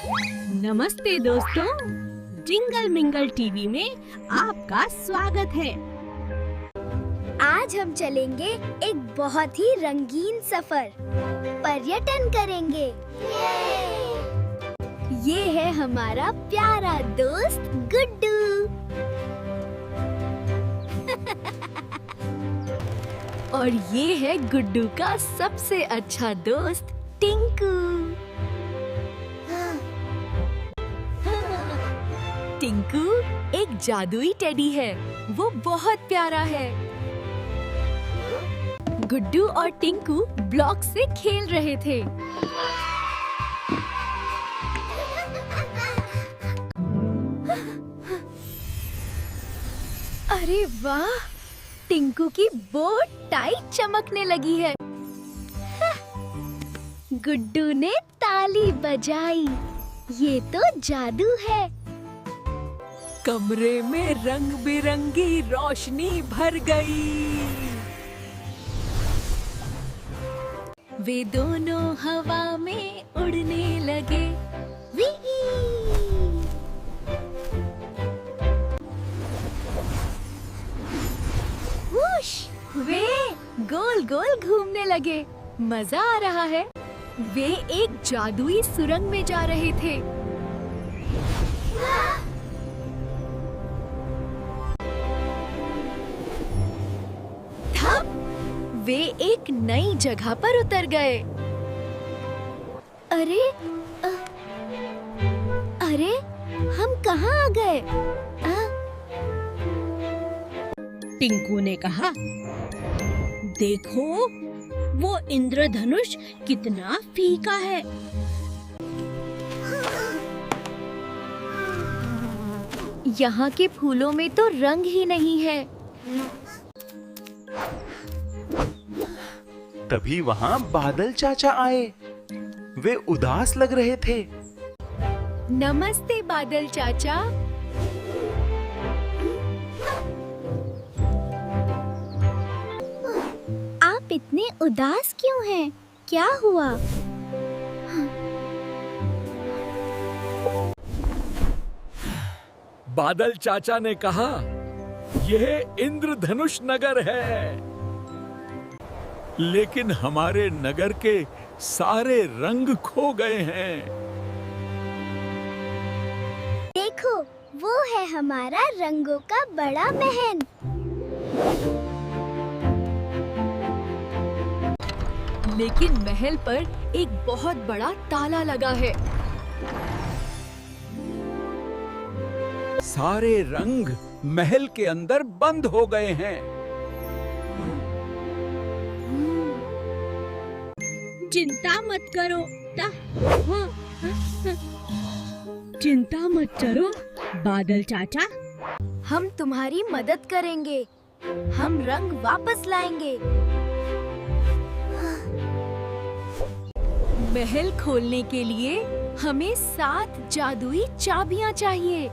नमस्ते दोस्तों, jingle mingle TV में आपका स्वागत है। आज हम चलेंगे एक बहुत ही रंगीन सफर, पर्यटन करेंगे। ये है हमारा प्यारा दोस्त गुड्डू। और ये है गुड्डू का सबसे अच्छा दोस्त टिंकू। टिंकू एक जादुई टेडी है, वो बहुत प्यारा है। गुड्डू और टिंकू ब्लॉक से खेल रहे थे। अरे वाह, टिंकू की बोट टाइट चमकने लगी है। गुड्डू ने ताली बजाई। ये तो जादू है। कमरे में रंग बिरंगी रोशनी भर गई। वे दोनों हवा में उड़ने लगे। वूश! वे गोल गोल घूमने लगे। मजा आ रहा है। वे एक जादुई सुरंग में जा रहे थे। वे एक नई जगह पर उतर गए। अरे अरे हम कहाँ आ गए? टिंकू ने कहा, देखो वो इंद्रधनुष कितना फीका है। यहाँ के फूलों में तो रंग ही नहीं है। तभी वहाँ बादल चाचा आए। वे उदास लग रहे थे। नमस्ते बादल चाचा। आप इतने उदास क्यों हैं? क्या हुआ? बादल चाचा ने कहा, यह इंद्रधनुष नगर है, लेकिन हमारे नगर के सारे रंग खो गए हैं। देखो, वो है हमारा रंगों का बड़ा महल। लेकिन महल पर एक बहुत बड़ा ताला लगा है। सारे रंग महल के अंदर बंद हो गए हैं। चिंता मत करो। चिंता मत करो बादल चाचा, हम तुम्हारी मदद करेंगे। हम रंग वापस लाएंगे। महल खोलने के लिए हमें 7 जादुई चाबियां चाहिए।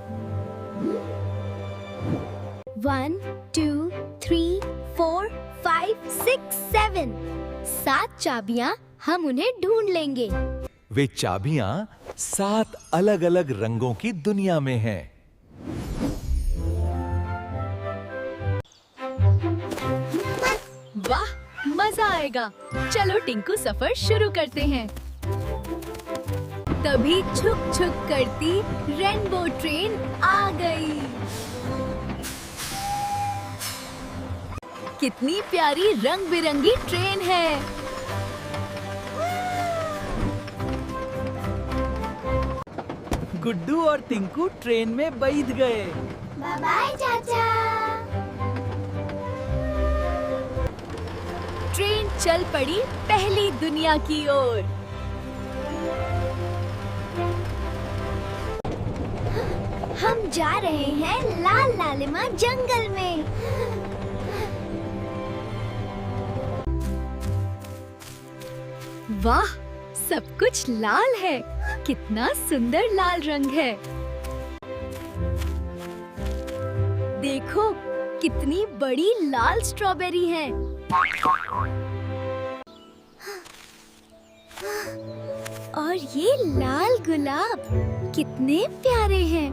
1 2 3 4 5 6 7 7 चाबियां हम उन्हें ढूंढ लेंगे। वे चाबियां 7 अलग-अलग रंगों की दुनिया में हैं। वाह, मजा आएगा। चलो टिंकू, सफर शुरू करते हैं। तभी छुक छुक करती रेनबो ट्रेन आ गई। कितनी प्यारी रंग बिरंगी ट्रेन है। गुड्डू और टिंकू ट्रेन में बैठ गए। बाय बाय चाचा। ट्रेन चल पड़ी पहली दुनिया की ओर। हम जा रहे हैं लाल लालिमा जंगल में। वाह, सब कुछ लाल है। कितना सुंदर लाल रंग है। देखो, कितनी बड़ी लाल स्ट्रॉबेरी है। और ये लाल गुलाब कितने प्यारे हैं।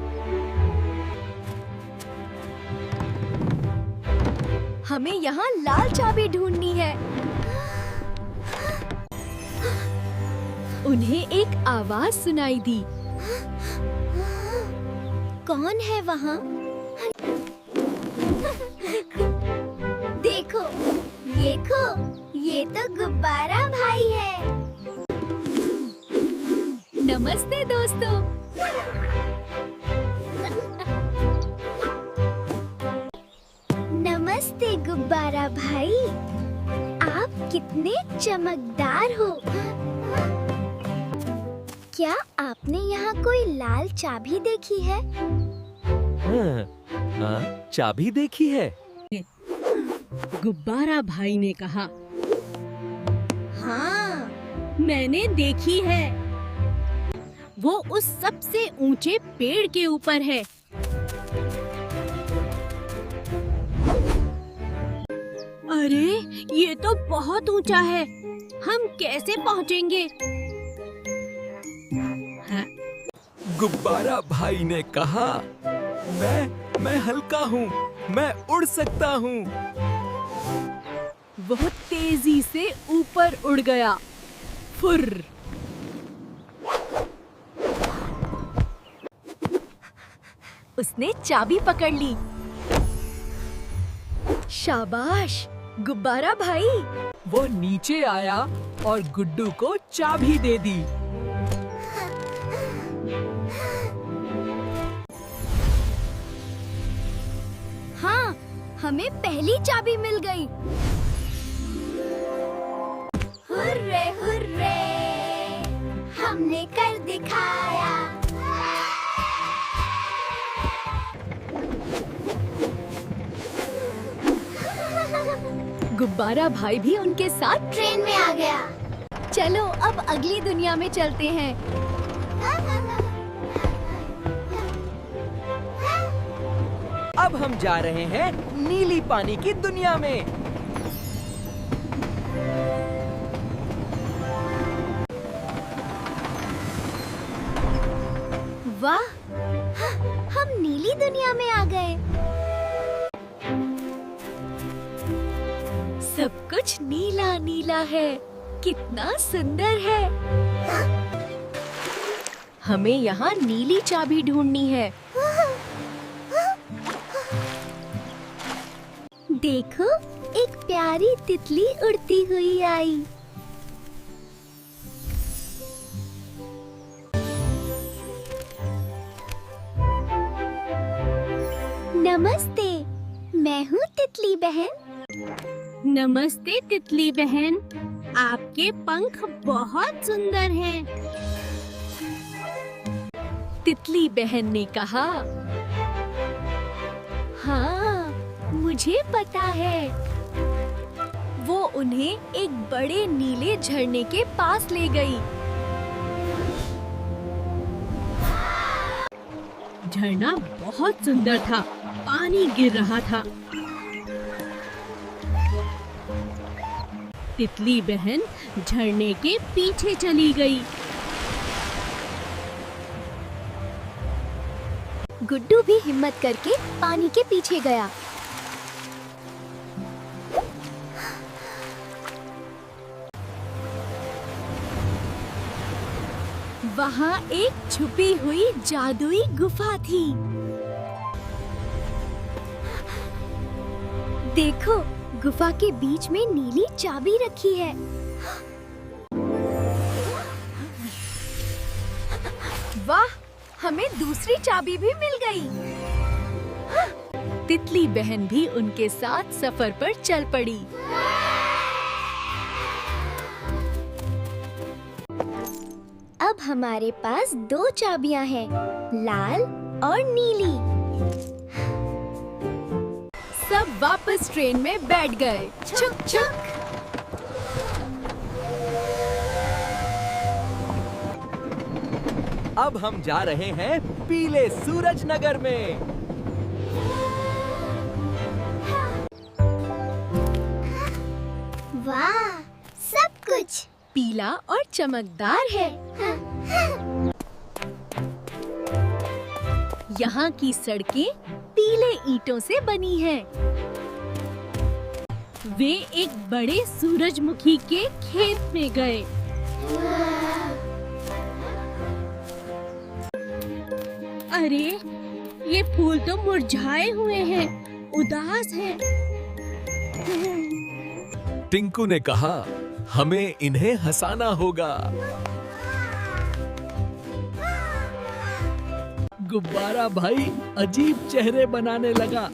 हमें यहाँ लाल चाबी ढूंढनी है। उन्हें एक आवाज सुनाई दी। कौन है वहाँ? देखो, देखो, ये तो गुब्बारा भाई है। नमस्ते दोस्तों। नमस्ते गुब्बारा भाई, आप कितने चमकदार हो। क्या आपने यहाँ कोई लाल चाबी देखी है? हाँ, चाबी देखी है। गुब्बारा भाई ने कहा, हाँ, मैंने देखी है। वो उस सबसे ऊंचे पेड़ के ऊपर है। अरे, ये तो बहुत ऊंचा है। हम कैसे पहुंचेंगे? हाँ, गुब्बारा भाई ने कहा, मैं हल्का हूँ, मैं उड़ सकता हूँ। वह तेजी से ऊपर उड़ गया। फुर्र। उसने चाबी पकड़ ली। शाबाश गुब्बारा भाई। वो नीचे आया और गुड्डू को चाबी दे दी। हाँ, हमें पहली चाबी मिल गई। हुर्रे हुर्रे, हमने कर दिखाया। गुब्बारा भाई भी उनके साथ ट्रेन में आ गया। चलो अब अगली दुनिया में चलते हैं। अब हम जा रहे हैं नीली पानी की दुनिया में। वाह, हम नीली दुनिया में आ गए। सब कुछ नीला नीला है। कितना सुंदर है। हमें यहाँ नीली चाबी ढूंढनी है। देखो, एक प्यारी तितली उड़ती हुई आई। नमस्ते, मैं हूँ तितली बहन। नमस्ते तितली बहन, आपके पंख बहुत सुंदर हैं। तितली बहन ने कहा, हाँ, मुझे पता है। वो उन्हें एक बड़े नीले झरने के पास ले गई। झरना बहुत सुंदर था, पानी गिर रहा था। तितली बहन झरने के पीछे चली गई। गुड्डू भी हिम्मत करके पानी के पीछे गया। वहाँ एक छुपी हुई जादुई गुफा थी। देखो, गुफा के बीच में नीली चाबी रखी है। वाह, हमें दूसरी चाबी भी मिल गई। तितली बहन भी उनके साथ सफर पर चल पड़ी। अब हमारे पास 2 चाबियां हैं, लाल और नीली। सब वापस ट्रेन में बैठ गए। छुक छुक। अब हम जा रहे हैं पीले सूरज नगर में। वाह, सब कुछ पीला और चमकदार है। यहाँ की सड़कें पीले ईंटों से बनी हैं। वे एक बड़े सूरजमुखी के खेत में गए। अरे, ये फूल तो मुरझाए हुए हैं, उदास हैं। टिंकू ने कहा, हमें इन्हें हंसाना होगा। गुब्बारा भाई अजीब चेहरे बनाने लगा।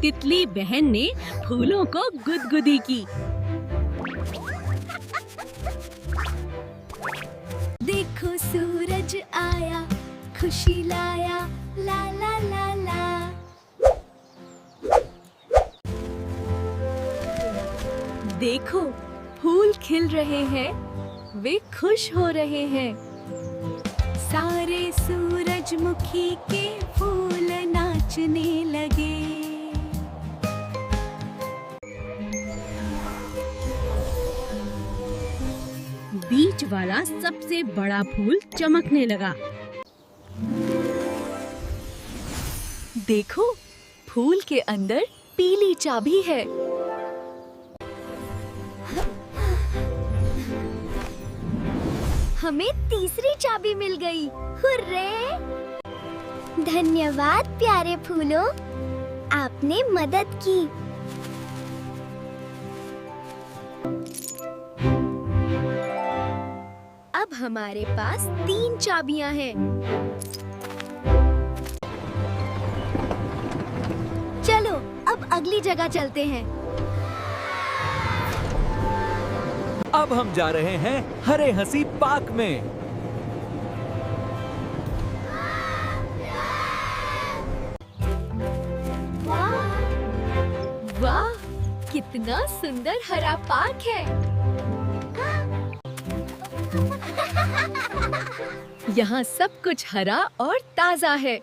तितली बहन ने फूलों को गुदगुदी की। देखो सूरज आया, खुशी लाया, ला ला ला ला। देखो फूल खिल रहे हैं, वे खुश हो रहे हैं। सारे सूरजमुखी के फूल नाचने लगे। बीच वाला सबसे बड़ा फूल चमकने लगा। देखो फूल के अंदर पीली चाबी है। हमें तीसरी चाबी मिल गई। हुर्रे! धन्यवाद प्यारे फूलों, आपने मदद की। अब हमारे पास 3 चाबियां हैं। चलो अब अगली जगह चलते हैं। अब हम जा रहे हैं हरे हंसी पार्क में। वाह, कितना सुंदर हरा पार्क है। यहाँ सब कुछ हरा और ताजा है।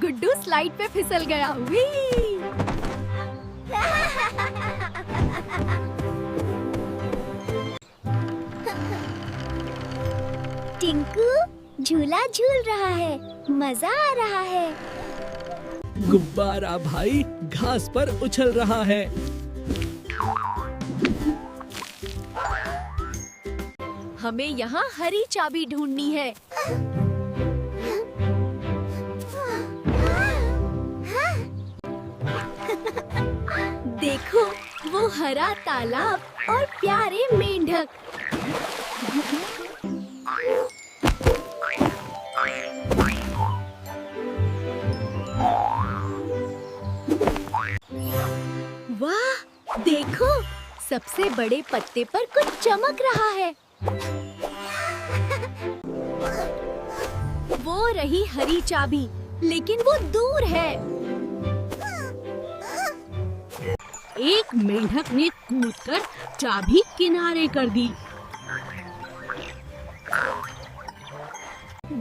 गुड्डू स्लाइड पे फिसल गया। वी! टिंकू झूला झूल रहा है, मजा आ रहा है। गुब्बारा भाई घास पर उछल रहा है। हमें यहाँ हरी चाबी ढूंढनी है। देखो वो हरा तालाब और प्यारे मेंढक। वाह, देखो सबसे बड़े पत्ते पर कुछ चमक रहा है। वो रही हरी चाबी, लेकिन वो दूर है। एक मेंढक ने कूदकर चाबी किनारे कर दी।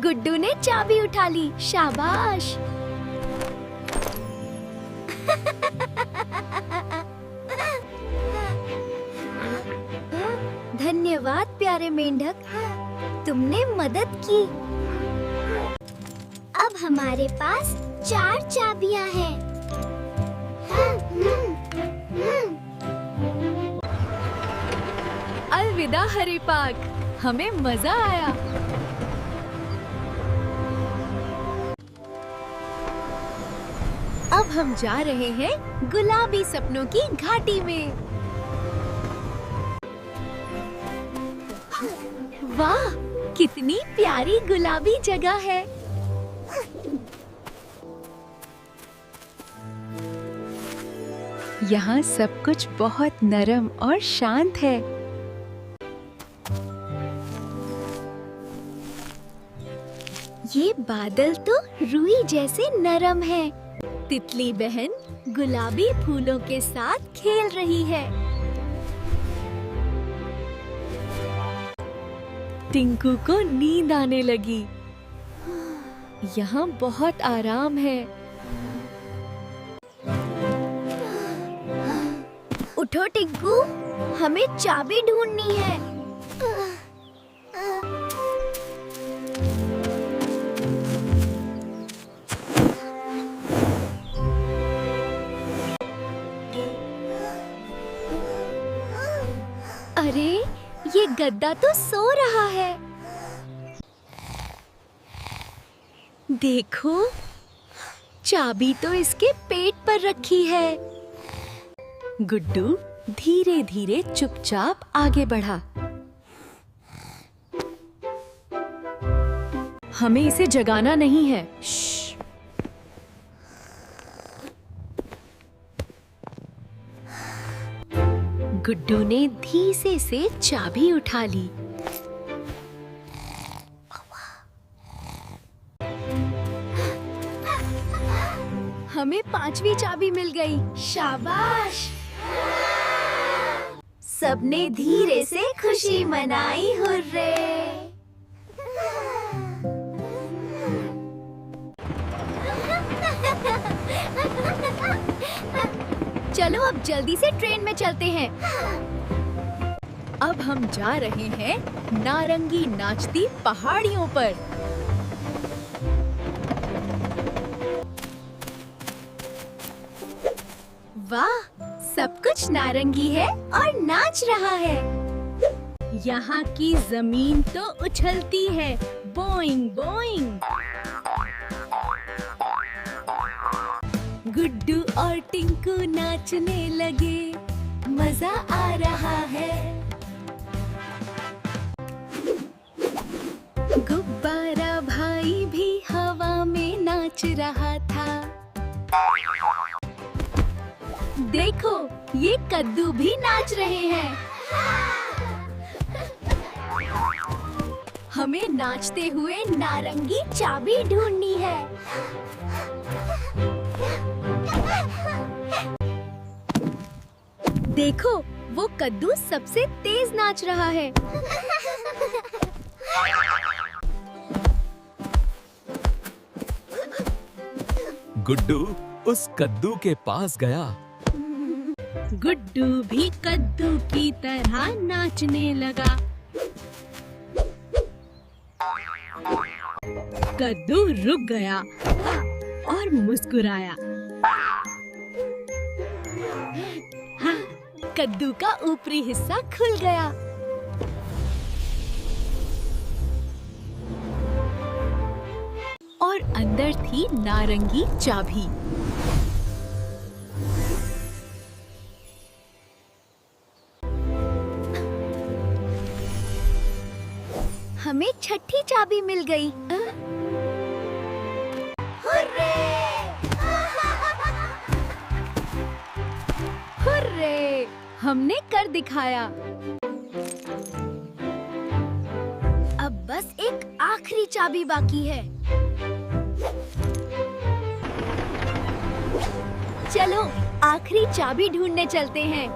गुड्डू ने चाबी उठा ली, शाबाश। धन्यवाद प्यारे मेंढक, तुमने मदद की। अब हमारे पास 4 चाबियां हैं। अलविदा हरे पार्क, हमें मजा आया। अब हम जा रहे हैं गुलाबी सपनों की घाटी में। वाह, कितनी प्यारी गुलाबी जगह है। यहाँ सब कुछ बहुत नरम और शांत है। ये बादल तो रुई जैसे नरम है। तितली बहन गुलाबी फूलों के साथ खेल रही है। टिंकू को नींद आने लगी। यहाँ बहुत आराम है। चलो टिंकू, हमें चाबी ढूंढनी है। अरे ये गद्दा तो सो रहा है। देखो, चाबी तो इसके पेट पर रखी है। गुड्डू धीरे धीरे चुपचाप आगे बढ़ा। हमें इसे जगाना नहीं है। श्श्श। गुड्डू ने धीसे से चाबी उठा ली। हमें 5वीं चाबी मिल गई। शाबाश! सबने धीरे से खुशी मनाई। हुर्रे! चलो अब जल्दी से ट्रेन में चलते हैं। अब हम जा रहे हैं नारंगी नाचती पहाड़ियों पर। वाह, सब कुछ नारंगी है और नाच रहा है। यहाँ की जमीन तो उछलती है, बोइंग बोइंग। गुड्डू और टिंकू नाचने लगे, मजा आ रहा है। गुब्बारा भाई भी हवा में नाच रहा था। देखो, ये कद्दू भी नाच रहे हैं। हमें नाचते हुए नारंगी चाबी ढूंढनी है। देखो, वो कद्दू सबसे तेज नाच रहा है। गुड्डू उस कद्दू के पास गया। गुड्डू भी कद्दू की तरह नाचने लगा। कद्दू रुक गया और मुस्कुराया। कद्दू का ऊपरी हिस्सा खुल गया। और अंदर थी नारंगी चाबी। हमें छठी चाबी मिल गई। हुर्रे! हुर्रे! हमने कर दिखाया। अब बस एक आखिरी चाबी बाकी है। चलो आखिरी चाबी ढूंढने चलते हैं।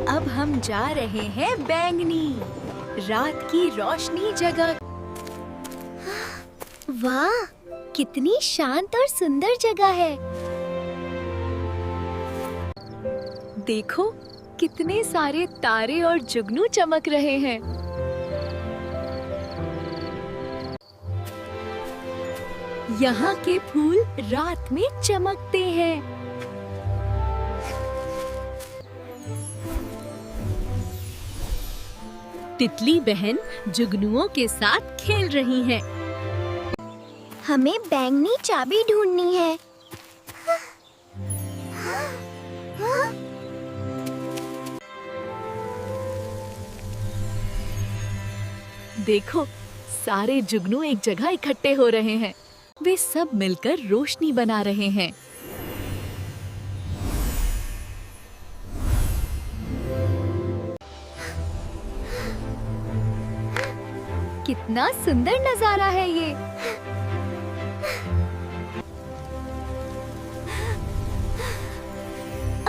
अब हम जा रहे हैं बैंगनी, रात की रोशनी जगह। वाह, कितनी शांत और सुंदर जगह है। देखो, कितने सारे तारे और जुगनू चमक रहे हैं। यहाँ के फूल रात में चमकते हैं। तितली बहन जुगनुओं के साथ खेल रही हैं। हमें बैंगनी चाबी ढूंढनी है। देखो, सारे जुगनू एक जगह इकट्ठे हो रहे हैं। वे सब मिलकर रोशनी बना रहे हैं। कितना सुंदर नजारा है ये।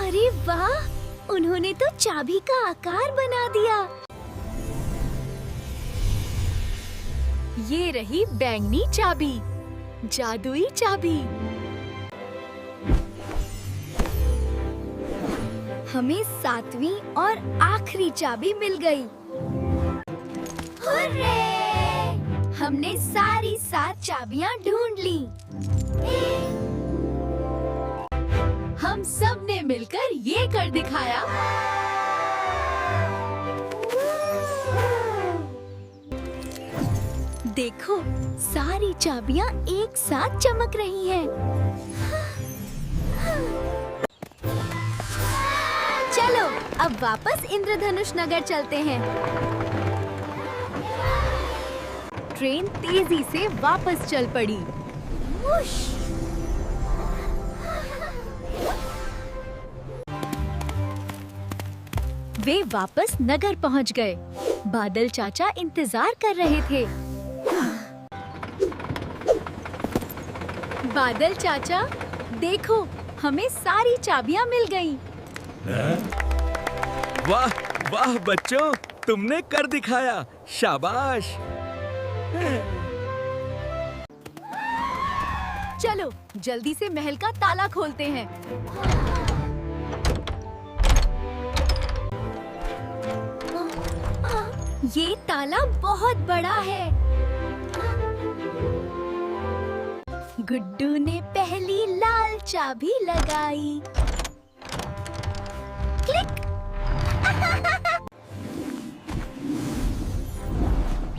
अरे वाह, उन्होंने तो चाबी का आकार बना दिया। ये रही बैंगनी चाबी। जादुई चाबी। हमें 7वीं और आखिरी चाबी मिल गई। हुर्रे! हमने सारी 7 चाबियां ढूंढ ली। हम सब ने मिलकर ये कर दिखाया। देखो, सारी चाबियां एक साथ चमक रही हैं। चलो, अब वापस इंद्रधनुष नगर चलते हैं। ट्रेन तेजी से वापस चल पड़ी। वुश! वे वापस नगर पहुंच गए। बादल चाचा इंतजार कर रहे थे। बादल चाचा, देखो, हमें सारी चाबियां मिल गईं। वाह वाह बच्चों, तुमने कर दिखाया। शाबाश। चलो, जल्दी से महल का ताला खोलते हैं। ये ताला बहुत बड़ा है। गुड्डू ने पहली लाल चाबी लगाई। क्लिक!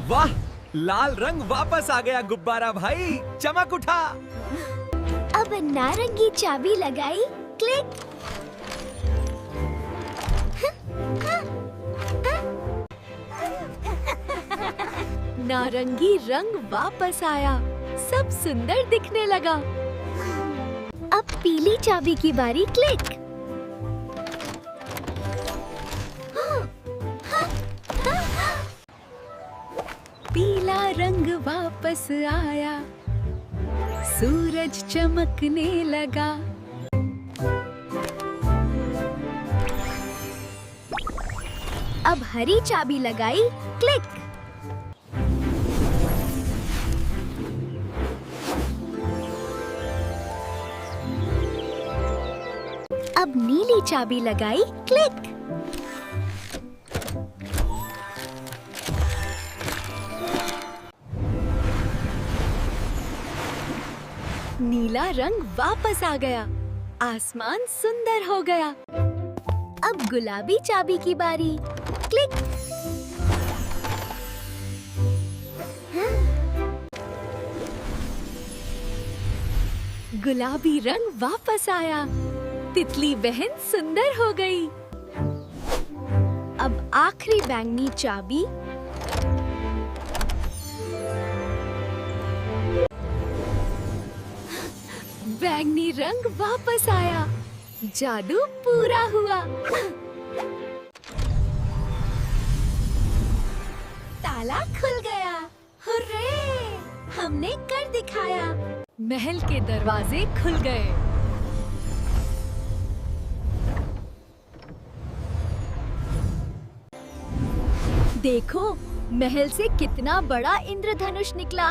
वाह, लाल रंग वापस आ गया गुब्बारा भाई, चमक उठा। अब नारंगी चाबी लगाई। क्लिक! नारंगी रंग वापस आया। सब सुंदर दिखने लगा। अब पीली चाबी की बारी। क्लिक! पीला रंग वापस आया। सूरज चमकने लगा। अब हरी चाबी लगाई। क्लिक! अब नीली चाबी लगाई। क्लिक! नीला रंग वापस आ गया। आसमान सुंदर हो गया। अब गुलाबी चाबी की बारी। क्लिक! गुलाबी रंग वापस आया। तितली बहन सुंदर हो गई। अब आखिरी बैंगनी चाबी। बैंगनी रंग वापस आया। जादू पूरा हुआ। ताला खुल गया। हुर्रे! हमने कर दिखाया। महल के दरवाजे खुल गए। देखो, महल से कितना बड़ा इंद्रधनुष निकला।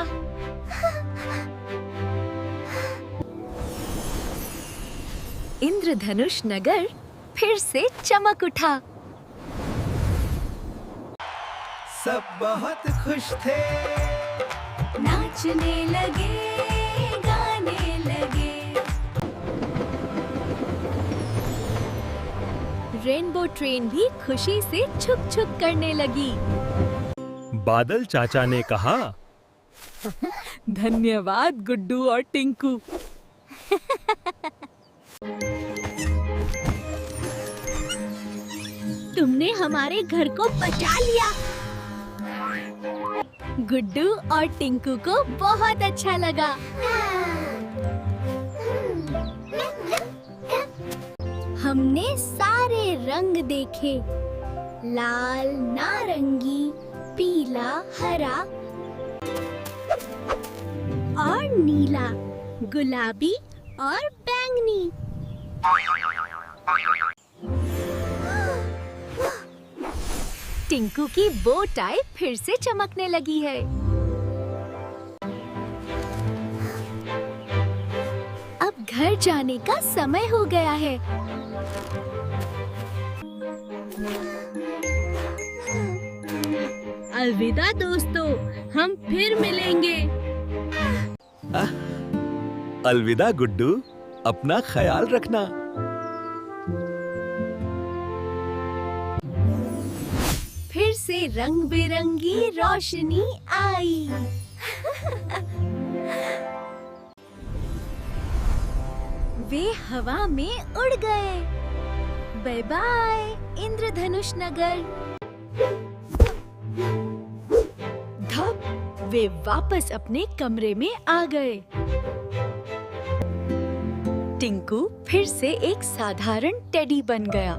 इंद्रधनुष नगर फिर से चमक उठा। सब बहुत खुश थे। नाचने लगे, गाने लगे। रेनबो ट्रेन भी खुशी से छुक छुक करने लगी। बादल चाचा ने कहा, धन्यवाद गुड्डू और टिंकू। तुमने हमारे घर को बचा लिया। गुड्डू और टिंकू को बहुत अच्छा लगा। हमने सारे रंग देखे। लाल, नारंगी, पीला, हरा और नीला, गुलाबी और बैंगनी। टिंकू की बो टाई फिर से चमकने लगी है। घर जाने का समय हो गया है। अलविदा दोस्तों, हम फिर मिलेंगे। अलविदा गुड्डू, अपना ख्याल रखना। फिर से रंग बिरंगी रोशनी आई। वे हवा में उड़ गए। बाय बाय इंद्रधनुष नगर। धप, वे वापस अपने कमरे में आ गए। टिंकू फिर से एक साधारण टेडी बन गया।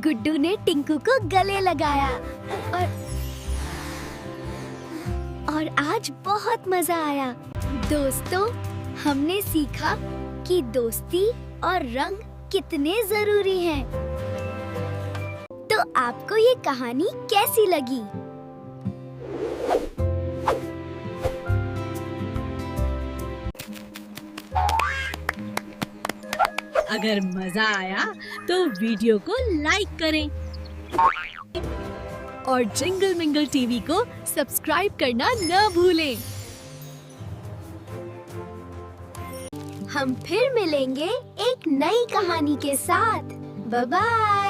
गुड्डू ने टिंकू को गले लगाया और आज बहुत मजा आया। दोस्तों, हमने सीखा कि दोस्ती और रंग कितने जरूरी हैं। तो आपको ये कहानी कैसी लगी? अगर मजा आया तो वीडियो को लाइक करें और जिंगल मिंगल टीवी को सब्सक्राइब करना न भूलें। हम फिर मिलेंगे एक नई कहानी के साथ। Bye bye.